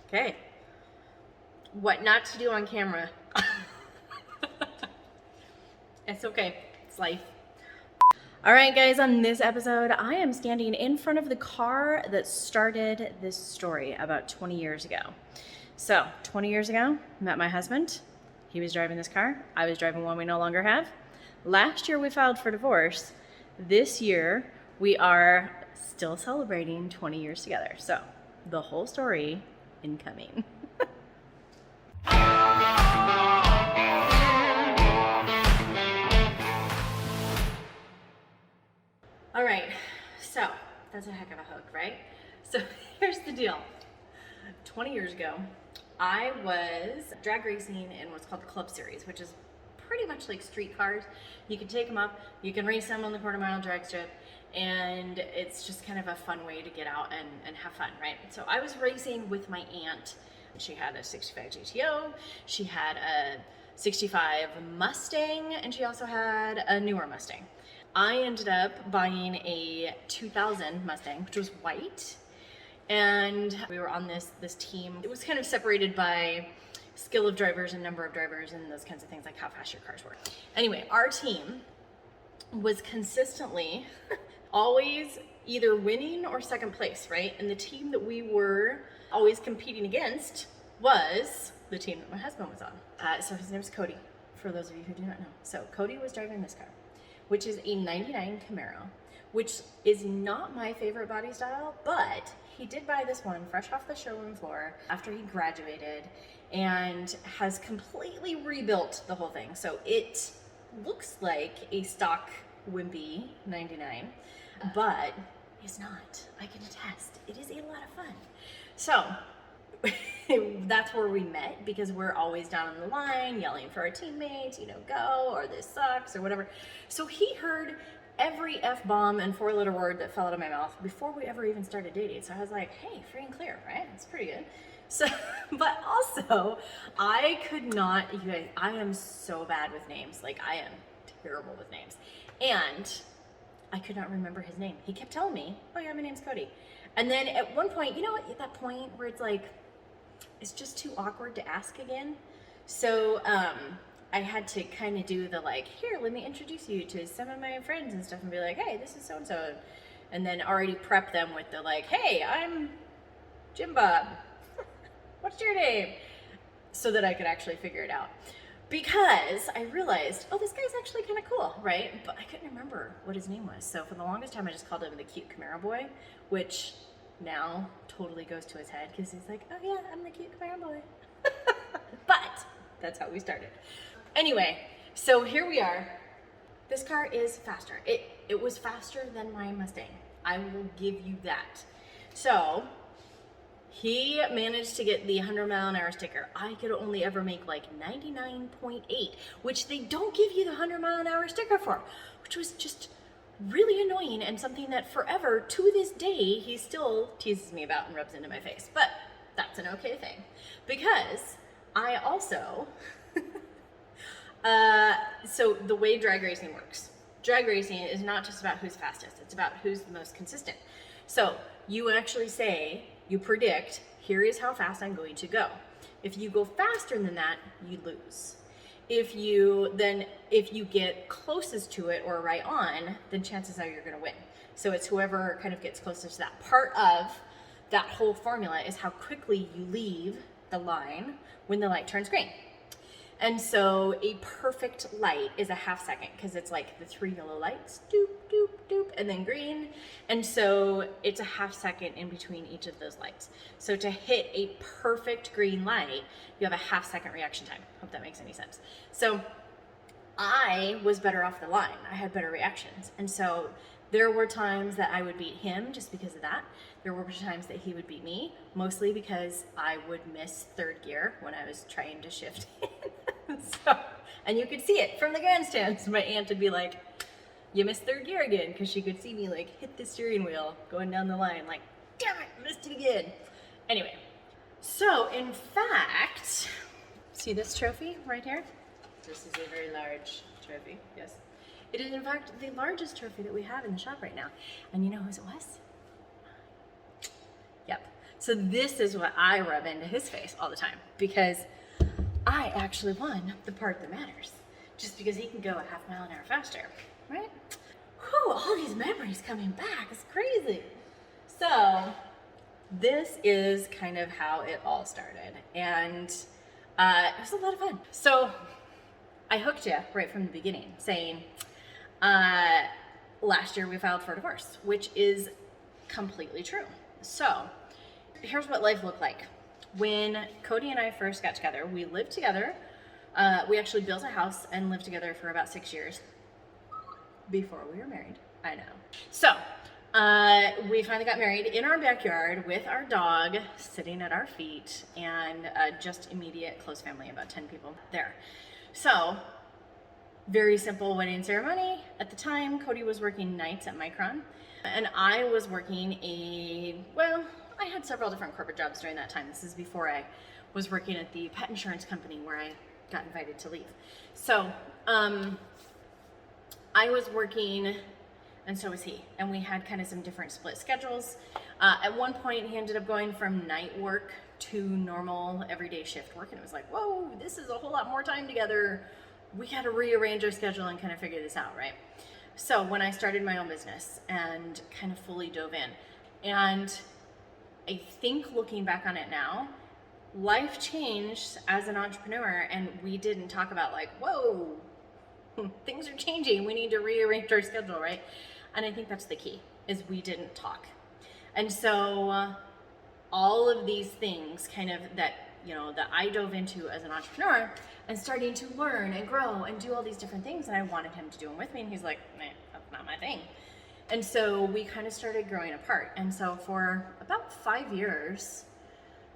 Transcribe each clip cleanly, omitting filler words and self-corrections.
Okay. What not to do on camera. It's okay. It's life. All right, guys, on this episode, I am standing in front of the car that started this story about 20 years ago. So, 20 years ago, met my husband. He was driving this car. I was driving one we no longer have. Last year, we filed for divorce. This year, we are still celebrating 20 years together. So, the whole story incoming. All right, so that's a heck of a hook, right? So here's the deal. 20 years ago, I was drag racing in what's called the Club Series, which is pretty much like street cars. You can take them up, you can race them on the quarter-mile drag strip, and it's just kind of a fun way to get out and have fun, right? So I was racing with my aunt. She had a 65 GTO, she had a 65 Mustang, and she also had a newer Mustang. I ended up buying a 2000 Mustang, which was white, and we were on this team. It was kind of separated by skill of drivers and number of drivers and those kinds of things, like how fast your cars were. Anyway, our team was consistently always either winning or second place, right? And the team that we were always competing against was the team that my husband was on. So his name is Cody, for those of you who do not know. So Cody was driving this car, which is a 99 Camaro, which is not my favorite body style, but he did buy this one fresh off the showroom floor after he graduated and has completely rebuilt the whole thing. So it looks like a stock wimpy 99, but it's not. I can attest. It is a lot of fun. So that's where we met, because we're always down on the line yelling for our teammates, go, or this sucks, or whatever. So he heard every F-bomb and four-letter word that fell out of my mouth before we ever even started dating. So I was like, hey, free and clear, right? That's pretty good. So, but also, I could not, you guys, I am so bad with names. Like, I am terrible with names. And I could not remember his name. He kept telling me, oh yeah, my name's Cody. And then at one point, at that point where it's like, it's just too awkward to ask again. So I had to kind of do the here, let me introduce you to some of my friends and stuff, and be like, hey, this is so-and-so. And then already prep them with the hey, I'm Jim Bob. What's your name? So that I could actually figure it out. Because I realized, oh, this guy's actually kind of cool, right? But I couldn't remember what his name was. So for the longest time, I just called him the cute Camaro boy, which now totally goes to his head, because he's like, oh yeah, I'm the cute Camaro boy. But that's how we started. Anyway, so here we are. This car is faster. It was faster than my Mustang. I will give you that. So he managed to get the 100-mile-an-hour sticker. I could only ever make 99.8, which they don't give you the 100-mile-an-hour sticker for, which was just really annoying, and something that forever, to this day, he still teases me about and rubs into my face. But that's an okay thing, because I also, so the way drag racing works, drag racing is not just about who's fastest, it's about who's the most consistent. So you actually say, you predict, here is how fast I'm going to go. If you go faster than that, you lose. If you get closest to it or right on, then chances are you're going to win. So it's whoever kind of gets closest to that. Part of that whole formula is how quickly you leave the line when the light turns green. And so a perfect light is a half second, because it's like the 3 yellow lights, doop, doop, doop, and then green. And so it's a half second in between each of those lights. So to hit a perfect green light, you have a half second reaction time. Hope that makes any sense. So I was better off the line. I had better reactions. And so there were times that I would beat him just because of that. There were times that he would beat me, mostly because I would miss third gear when I was trying to shift in. So, and you could see it from the grandstands. My aunt would be like, you missed third gear again, because she could see me hit the steering wheel going down the line, damn it, missed it again. Anyway, so in fact, see this trophy right here? This is a very large trophy, yes. It is in fact the largest trophy that we have in the shop right now. And you know whose it was? Yep. So this is what I rub into his face all the time, because I actually won the part that matters, just because he can go a half mile an hour faster, right? Whew, all these memories coming back, it's crazy. So this is kind of how it all started, and it was a lot of fun. So I hooked you right from the beginning, saying last year we filed for divorce, which is completely true. So here's what life looked like. When Cody and I first got together, we lived together. We actually built a house and lived together for about 6 years before we were married. I know. So we finally got married in our backyard with our dog sitting at our feet, and just immediate close family, about 10 people there. So very simple wedding ceremony. At the time, Cody was working nights at Micron, and I was working I had several different corporate jobs during that time. This is before I was working at the pet insurance company where I got invited to leave. So I was working, and so was he, and we had kind of some different split schedules. At one point, he ended up going from night work to normal everyday shift work, and it was like, whoa, this is a whole lot more time together. We got to rearrange our schedule and kind of figure this out, right? So when I started my own business and kind of fully dove in, and I think looking back on it now, life changed as an entrepreneur, and we didn't talk about like, whoa, things are changing, we need to rearrange our schedule, right? And I think that's the key, is we didn't talk. And so all of these things kind of that I dove into as an entrepreneur, and starting to learn and grow and do all these different things, and I wanted him to do them with me, and he's like, nah, that's not my thing. And so we kind of started growing apart. And so for about 5 years,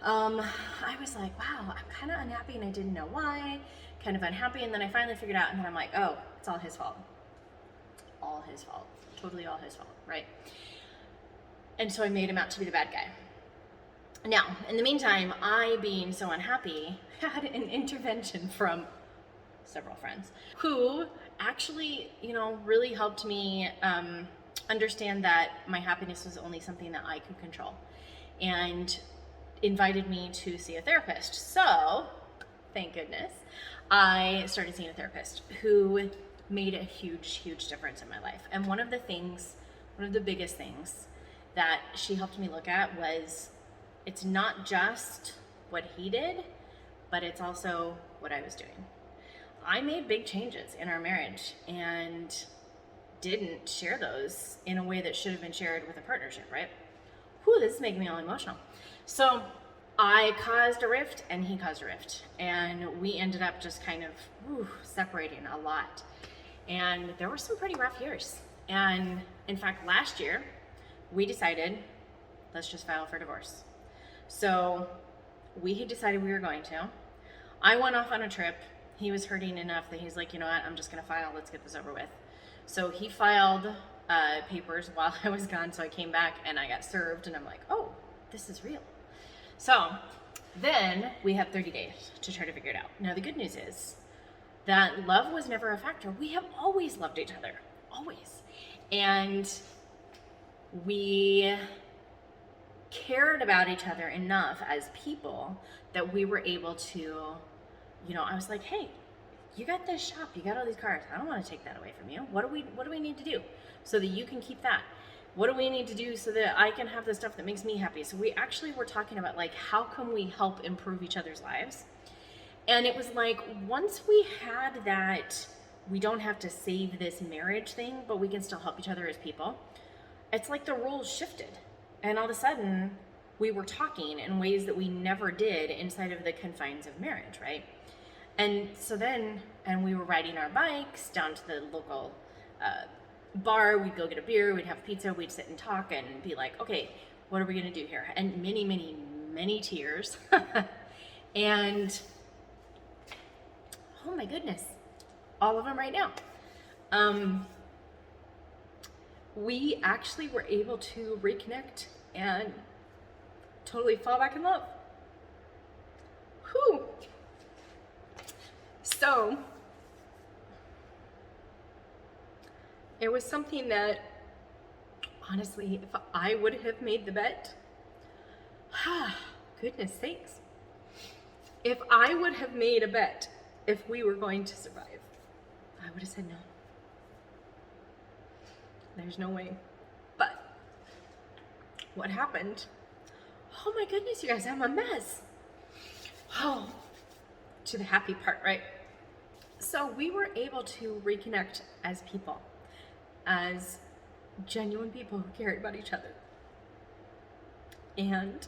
I was like, wow, I'm kind of unhappy, and I didn't know why, kind of unhappy. And then I finally figured out, and then I'm like, oh, it's all his fault. All his fault. Totally all his fault, right? And so I made him out to be the bad guy. Now, in the meantime, I, being so unhappy, had an intervention from several friends who actually, really helped me understand that my happiness was only something that I could control, and invited me to see a therapist. So, thank goodness, I started seeing a therapist who made a huge, huge difference in my life. And one of the biggest things that she helped me look at was, it's not just what he did, but it's also what I was doing. I made big changes in our marriage and didn't share those in a way that should have been shared with a partnership, right? Whew, this is making me all emotional. So I caused a rift and he caused a rift, and we ended up just kind of separating a lot. And there were some pretty rough years. And in fact, last year we decided, let's just file for divorce. So we had decided we were going to. I went off on a trip. He was hurting enough that he's like, you know what, I'm just gonna file, let's get this over with. So he filed papers while I was gone, so I came back and I got served, and I'm like, oh, this is real. So then we had 30 days to try to figure it out. Now the good news is that love was never a factor. We have always loved each other, always. And we cared about each other enough as people that we were able to, I was like, hey, you got this shop, you got all these cars, I don't want to take that away from you. What do we need to do so that you can keep that? What do we need to do so that I can have the stuff that makes me happy? So we actually were talking about like, how can we help improve each other's lives? And it was like, once we had that, we don't have to save this marriage thing, but we can still help each other as people. It's like the roles shifted. And all of a sudden, we were talking in ways that we never did inside of the confines of marriage, right? And so then, we were riding our bikes down to the local bar. We'd go get a beer, we'd have pizza, we'd sit and talk and be like, okay, what are we gonna do here? And many, many, many tears. And, oh my goodness, all of them right now. We actually were able to reconnect and totally fall back in love. Whew. So, it was something that, honestly, if I would have made the bet, Goodness sakes. If I would have made a bet if we were going to survive, I would have said no. There's no way. But what happened? Oh my goodness, you guys, I'm a mess. Oh, to the happy part, right? So we were able to reconnect as people, as genuine people who cared about each other. And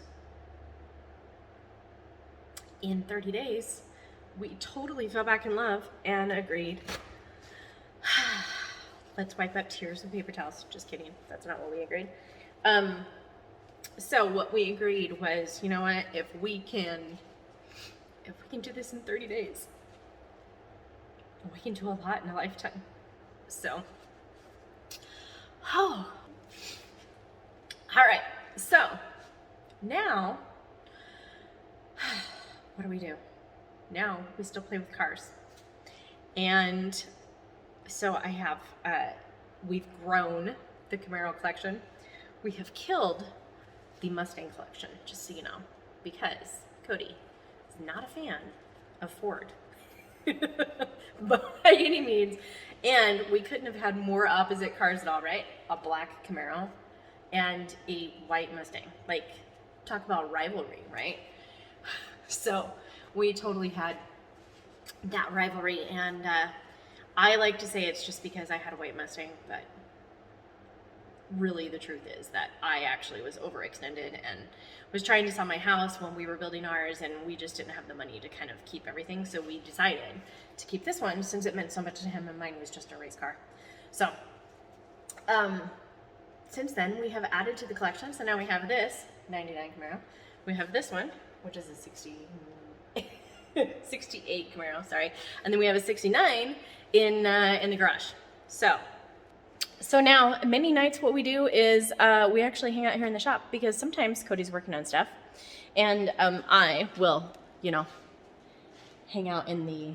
in 30 days, we totally fell back in love and agreed, let's wipe up tears with paper towels. Just kidding. That's not what we agreed. So what we agreed was, you know what, if we can do this in 30 days, we can do a lot in a lifetime. So, all right. So now, what do? Now we still play with cars. And so I have, we've grown the Camaro collection. We have killed the Mustang collection, just so you know, because Cody is not a fan of Ford by any means. And we couldn't have had more opposite cars at all, right? A black Camaro and a white Mustang. Like, talk about rivalry, right? So we totally had that rivalry, and I like to say it's just because I had a white Mustang, but really the truth is that I actually was overextended and was trying to sell my house when we were building ours, and we just didn't have the money to kind of keep everything, so we decided to keep this one since it meant so much to him, and mine was just a race car. So since then we have added to the collection, so now we have this 99 Camaro, we have this one, which is a 68 Camaro, sorry, and then we have a 69 in the garage. So now, many nights what we do is we actually hang out here in the shop, because sometimes Cody's working on stuff, and I will, hang out in the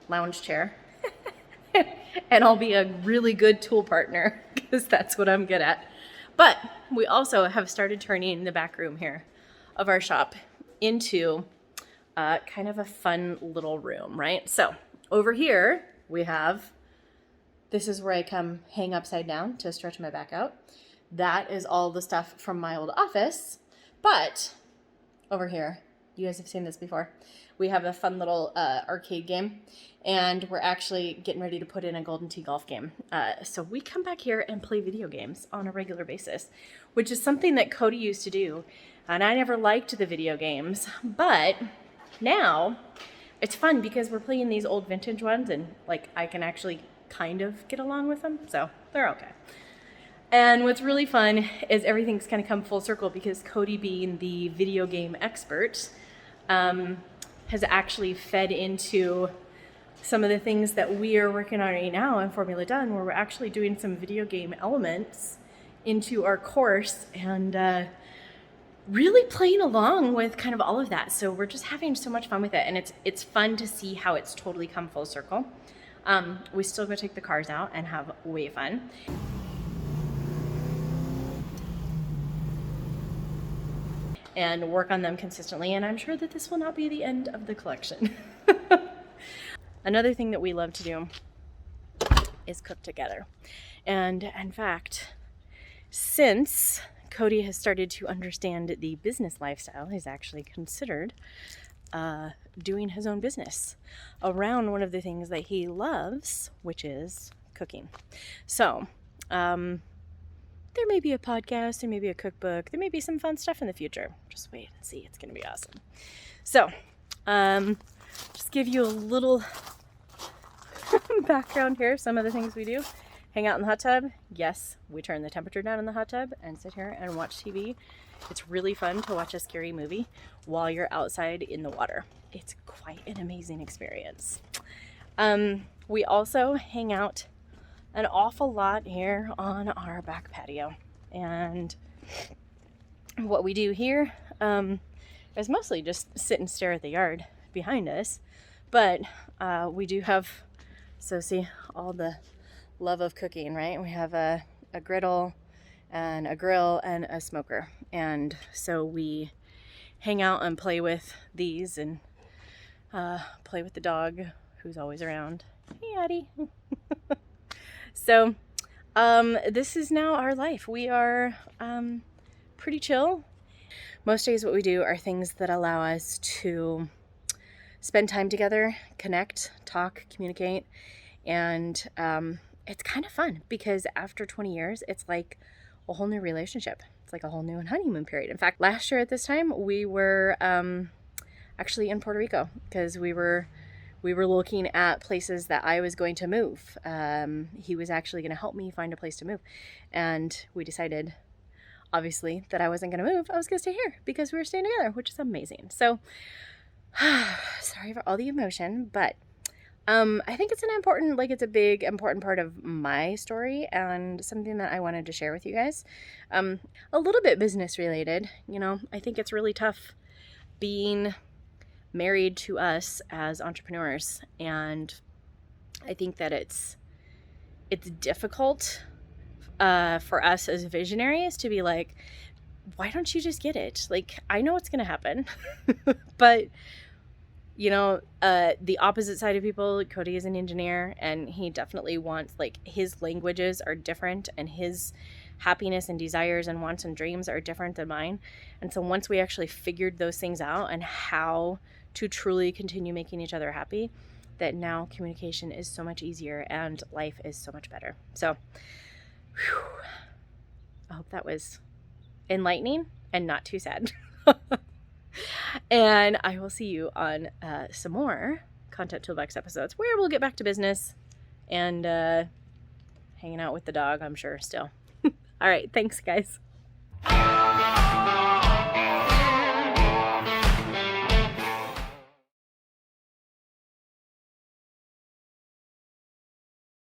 lounge chair, and I'll be a really good tool partner, because that's what I'm good at. But we also have started turning the back room here of our shop into kind of a fun little room, right? So over here we have, this is where I come hang upside down to stretch my back out. That is all the stuff from my old office. But over here, you guys have seen this before, we have a fun little arcade game, and we're actually getting ready to put in a Golden Tee golf game. So we come back here and play video games on a regular basis, which is something that Cody used to do. And I never liked the video games, but now it's fun because we're playing these old vintage ones, and like I can actually kind of get along with them, so they're okay. And what's really fun is everything's kind of come full circle, because Cody, being the video game expert, has actually fed into some of the things that we are working on right now in Formula Done, where we're actually doing some video game elements into our course, and really playing along with kind of all of that. So we're just having so much fun with it, and it's fun to see how it's totally come full circle. We still go take the cars out and have way fun. And work on them consistently, and I'm sure that this will not be the end of the collection. Another thing that we love to do is cook together. And in fact, since Cody has started to understand the business lifestyle, he's actually considered doing his own business around one of the things that he loves, which is cooking. So there may be a podcast, there may be a cookbook, there may be some fun stuff in the future. Just wait and see, it's gonna be awesome. So just give you a little background here, some of the things we do. Hang out in the hot tub. Yes, we turn the temperature down in the hot tub and sit here and watch TV. It's really fun to watch a scary movie while you're outside in the water. It's quite an amazing experience. We also hang out an awful lot here on our back patio. And what we do here is mostly just sit and stare at the yard behind us. But we do have, so see, all the love of cooking, right? We have a griddle and a grill and a smoker. And so we hang out and play with these and play with the dog who's always around. Hey, Addie. So, this is now our life. We are pretty chill. Most days what we do are things that allow us to spend time together, connect, talk, communicate, and it's kind of fun because after 20 years, it's like a whole new relationship. It's like a whole new honeymoon period. In fact, last year at this time, we were actually in Puerto Rico because we were looking at places that I was going to move. He was actually going to help me find a place to move, and we decided, obviously, that I wasn't going to move. I was going to stay here because we were staying together, which is amazing. So, sorry for all the emotion, but I think it's it's a big, important part of my story and something that I wanted to share with you guys. A little bit business related, I think it's really tough being married to us as entrepreneurs. And I think that it's difficult for us as visionaries to be like, why don't you just get it? Like, I know what's going to happen, but the opposite side of people, Cody is an engineer, and he definitely wants, his languages are different, and his happiness and desires and wants and dreams are different than mine. And so once we actually figured those things out and how to truly continue making each other happy, that now communication is so much easier and life is so much better. So, I hope that was enlightening and not too sad. And I will see you on some more Content Toolbox episodes where we'll get back to business and hanging out with the dog, I'm sure, still. All right. Thanks, guys.